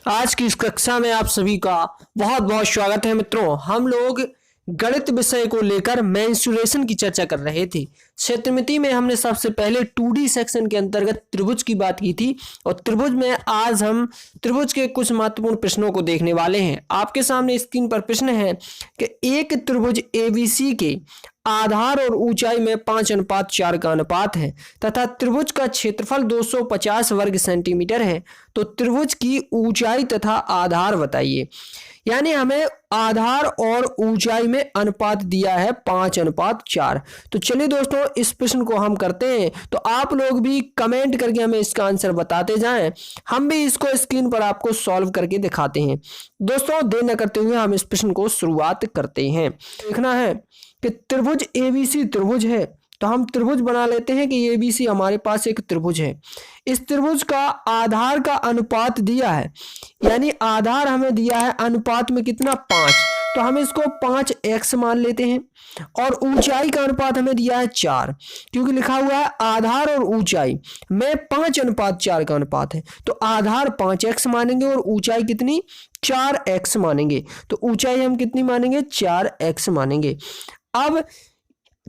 आज की इस कक्षा में आप सभी का बहुत बहुत स्वागत है मित्रों। हम लोग गणित विषय को लेकर मेंसुरेशन की चर्चा कर रहे थे। क्षेत्रमिति में हमने सबसे पहले 2D सेक्शन के अंतर्गत त्रिभुज की बात की थी और त्रिभुज में आज हम त्रिभुज के कुछ महत्वपूर्ण प्रश्नों को देखने वाले हैं। आपके सामने स्क्रीन पर प्रश्न है कि एक त्रिभुज ABC के आधार और ऊंचाई में 5:4 का अनुपात है तथा त्रिभुज का क्षेत्रफल 250 वर्ग सेंटीमीटर है, तो त्रिभुज की ऊंचाई तथा आधार बताइए। यानी हमें आधार और ऊंचाई में अनुपात दिया है 5:4। तो चलिए दोस्तों, इस प्रश्न को हम करते हैं। तो आप लोग भी कमेंट करके हमें इसका आंसर बताते जाएं, हम भी इसको स्क्रीन पर आपको सॉल्व करके दिखाते हैं। दोस्तों, देर न करते हुए हम इस प्रश्न को शुरुआत करते हैं। देखना है कि त्रिभुज ABC त्रिभुज है, तो हम त्रिभुज बना लेते हैं कि ABC हमारे पास एक त्रिभुज है। इस त्रिभुज का आधार का अनुपात दिया है, यानी आधार हमें दिया है अनुपात में कितना 5, तो हम इसको 5x मान लेते हैं। और ऊंचाई का अनुपात हमें दिया है 4, क्योंकि लिखा हुआ है आधार और ऊंचाई में 5:4 का अनुपात है, तो आधार 5x मानेंगे और ऊंचाई कितनी 4x मानेंगे। तो ऊंचाई हम कितनी मानेंगे 4x मानेंगे। अब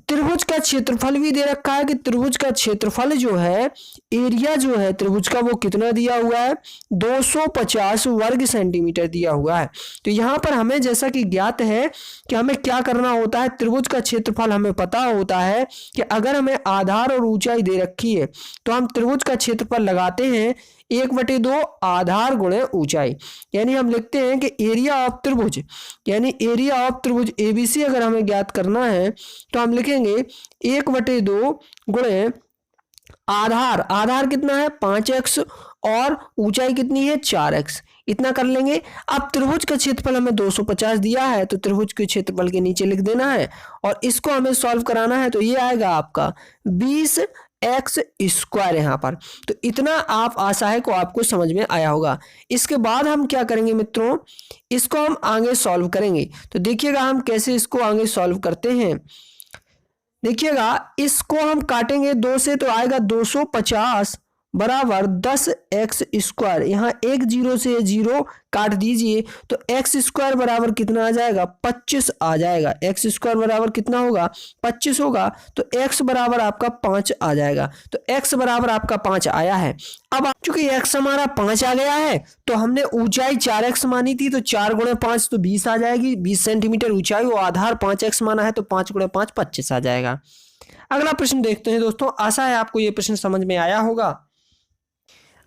त्रिभुज का क्षेत्रफल भी दे रखा है कि त्रिभुज का क्षेत्रफल जो है, एरिया जो है त्रिभुज का, वो कितना दिया हुआ है 250 वर्ग सेंटीमीटर दिया हुआ है। तो यहाँ पर हमें जैसा कि ज्ञात है कि हमें क्या करना होता है, त्रिभुज का क्षेत्रफल हमें पता होता है कि अगर हमें आधार और ऊंचाई दे रखी है तो हम त्रिभुज का क्षेत्रफल लगाते हैं 1/2 आधार गुणे ऊंचाई। यानी हम लिखते हैं कि एरिया ऑफ त्रिभुज, यानी एरिया ऑफ त्रिभुज ABC अगर हमें ज्ञात करना है तो हम लिखेंगे 1/2 गुणे आधार। आधार कितना है 5x और ऊंचाई कितनी है 4x, इतना कर लेंगे। अब त्रिभुज का क्षेत्रफल हमें 250 दिया है, तो त्रिभुज के क्षेत्रफल के नीचे लिख देना है और इसको हमें सॉल्व कराना है। तो ये आएगा आपका 20x² यहाँ पर। तो इतना आप आशा है को आपको समझ में आया होगा। इसके बाद हम क्या करेंगे मित्रों, इसको हम आगे सॉल्व करेंगे। तो देखिएगा हम कैसे इसको आगे सॉल्व करते हैं। देखिएगा, इसको हम काटेंगे 2 से तो आएगा 250 बराबर 10x²। यहाँ एक 0 से 0 काट दीजिए तो x² बराबर कितना आ जाएगा 25 आ जाएगा। x² बराबर कितना होगा 25 होगा, तो x बराबर आपका 5 आ जाएगा। तो x बराबर आपका 5 आया है। अब चूंकि x हमारा 5 आ गया है तो हमने ऊंचाई 4x मानी थी, तो 4 गुणे 5 तो 20 आ जाएगी। 20 सेंटीमीटर ऊंचाई और आधार 5x माना है, तो 5 गुणे 5 25 आ जाएगा। अगला प्रश्न देखते हैं दोस्तों। आशा है आपको ये प्रश्न समझ में आया होगा।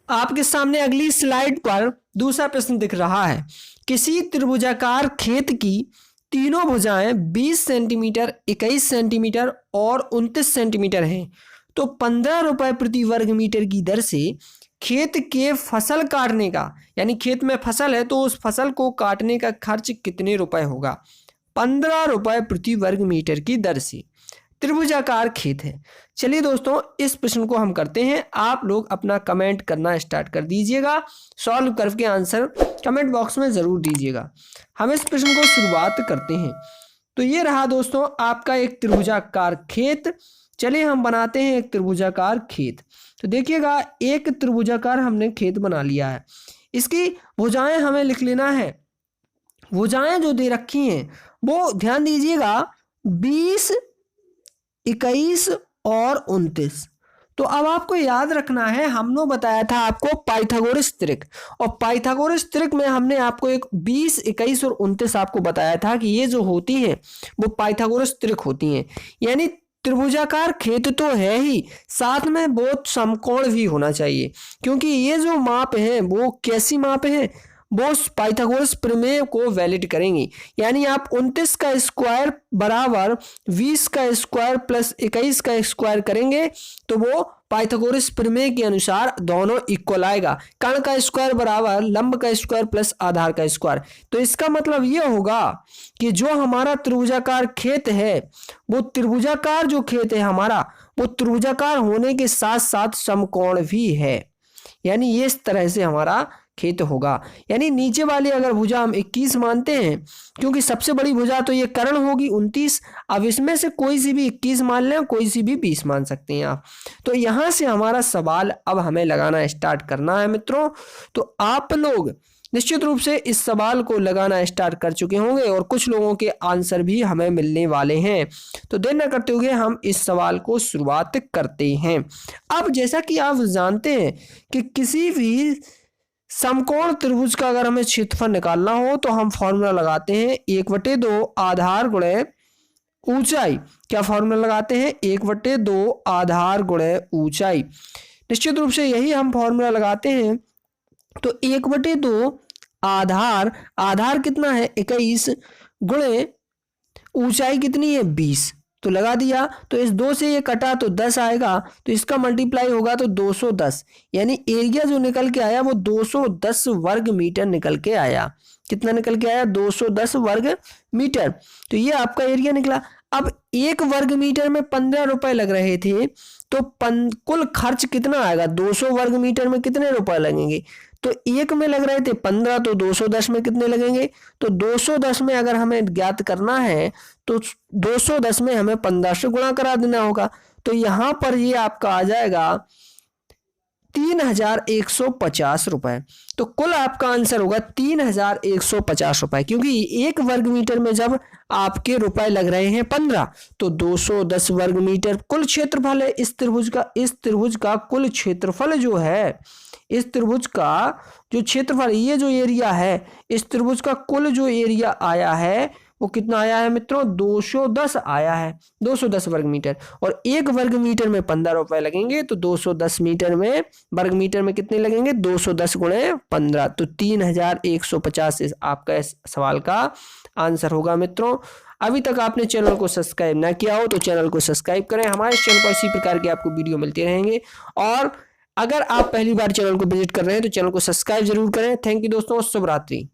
आपके सामने अगली स्लाइड पर दूसरा प्रश्न दिख रहा है। किसी त्रिभुजाकार खेत की तीनों भुजाएं 20 सेंटीमीटर, 21 सेंटीमीटर और 29 सेंटीमीटर हैं, तो 15 रुपए प्रति वर्ग मीटर की दर से खेत के फसल काटने का, यानी खेत में फसल है तो उस फसल को काटने का खर्च कितने रुपए होगा। 15 रुपए प्रति वर्ग मीटर की दर से त्रिभुजाकार खेत है। चलिए दोस्तों, इस प्रश्न को हम करते हैं। आप लोग अपना कमेंट करना स्टार्ट कर दीजिएगा, सॉल्व करके आंसर कमेंट बॉक्स में ज़रूर दीजिएगा। हम इस प्रश्न को शुरुआत करते हैं। तो ये रहा दोस्तों आपका एक त्रिभुजाकार खेत। चलिए हम बनाते हैं एक त्रिभुजाकार खेत। तो देखिएगा, एक त्रिभुजाकार हमने खेत बना लिया है। इसकी भुजाएं हमें लिख लेना है। भुजाएं जो दे रखी हैं वो ध्यान दीजिएगा 20, 21 और 29। तो अब आपको याद रखना है, हमने बताया था आपको पाइथागोरस त्रिक, और पाइथागोरस त्रिक में हमने आपको एक 20, 21 और 29 आपको बताया था कि ये जो होती हैं वो पाइथागोरस त्रिक होती हैं। यानी त्रिभुजाकार खेत तो है ही, साथ में बहुत समकोण भी होना चाहिए, क्योंकि ये जो माप है वो कैसी माप है, वो पाइथागोरस प्रमेय को वैलिड करेंगी। यानी आप 29 का स्क्वायर बराबर 20 का स्क्वायर प्लस 21 का स्क्वायर करेंगे तो वो पाइथागोरस प्रमेय के अनुसार दोनों इक्वल आएगा। कर्ण का स्क्वायर बराबर लंब का स्क्वायर प्लस आधार का स्क्वायर। तो इसका मतलब ये होगा कि जो हमारा त्रिभुजाकार खेत है, वो त्रिभुजाकार जो खेत है हमारा, वो त्रिभुजाकार होने के साथ साथ समकोण भी है। यानी ये इस तरह से हमारा खेत होगा। यानी नीचे वाली अगर भुजा हम 21 मानते हैं, क्योंकि सबसे बड़ी भुजा तो ये कर्ण होगी 29। अब इसमें से कोई सी भी 21 मान लें, कोई सी भी 20 मान सकते हैं आप। तो यहाँ से हमारा सवाल अब हमें लगाना स्टार्ट करना है मित्रों। तो आप लोग निश्चित रूप से इस सवाल को लगाना स्टार्ट कर चुके होंगे और कुछ लोगों के आंसर भी हमें मिलने वाले हैं। तो देर न करते हुए हम इस सवाल को शुरुआत करते हैं। अब जैसा कि आप जानते हैं कि किसी भी समकोण त्रिभुज का अगर हमें क्षेत्रफल निकालना हो तो हम फॉर्मूला लगाते हैं 1/2 आधार गुणे ऊंचाई। क्या फॉर्मूला लगाते हैं? 1/2 आधार गुणे ऊंचाई। निश्चित रूप से यही हम फॉर्मूला लगाते हैं। तो 1/2 आधार, आधार कितना है 21 गुणे ऊंचाई कितनी है 20, तो लगा दिया। तो इस 2 से ये कटा तो 10 आएगा, तो इसका मल्टीप्लाई होगा तो 210, यानी एरिया जो निकल के आया वो 210 वर्ग मीटर निकल के आया। कितना निकल के आया? 210 वर्ग मीटर। तो ये आपका एरिया निकला। अब 1 वर्ग मीटर में 15 रुपए लग रहे थे, तो कुल खर्च कितना आएगा? 200 वर्ग मीटर में कितने रुपए लगेंगे? तो 1 में लग रहे थे 15, तो 210 में कितने लगेंगे? तो 210 में अगर हमें ज्ञात करना है तो 210 में हमें 15 से गुणा करा देना होगा। तो यहां पर ये आपका आ जाएगा 3150 रुपए। तो कुल आपका आंसर होगा 3150 रुपए, क्योंकि 1 वर्ग मीटर में जब आपके रुपए लग रहे हैं 15, तो 210 वर्ग मीटर कुल क्षेत्रफल है इस त्रिभुज का। इस त्रिभुज का कुल क्षेत्रफल जो है, इस त्रिभुज का जो क्षेत्रफल, ये जो एरिया है, इस त्रिभुज का कुल जो एरिया आया है वो कितना आया है मित्रों? 210 आया है, 210 वर्ग मीटर। और 1 वर्ग मीटर में 15 रुपए लगेंगे, तो 210 मीटर में, वर्ग मीटर में कितने लगेंगे? 210 गुणे 15, तो 3150 इस आपका इस सवाल का आंसर होगा मित्रों। अभी तक आपने चैनल को सब्सक्राइब ना किया हो तो चैनल को सब्सक्राइब करें। हमारे चैनल पर इसी प्रकार के आपको वीडियो मिलते रहेंगे। और अगर आप पहली बार चैनल को विजिट कर रहे हैं तो चैनल को सब्सक्राइब जरूर करें। थैंक यू दोस्तों, शुभ रात्रि।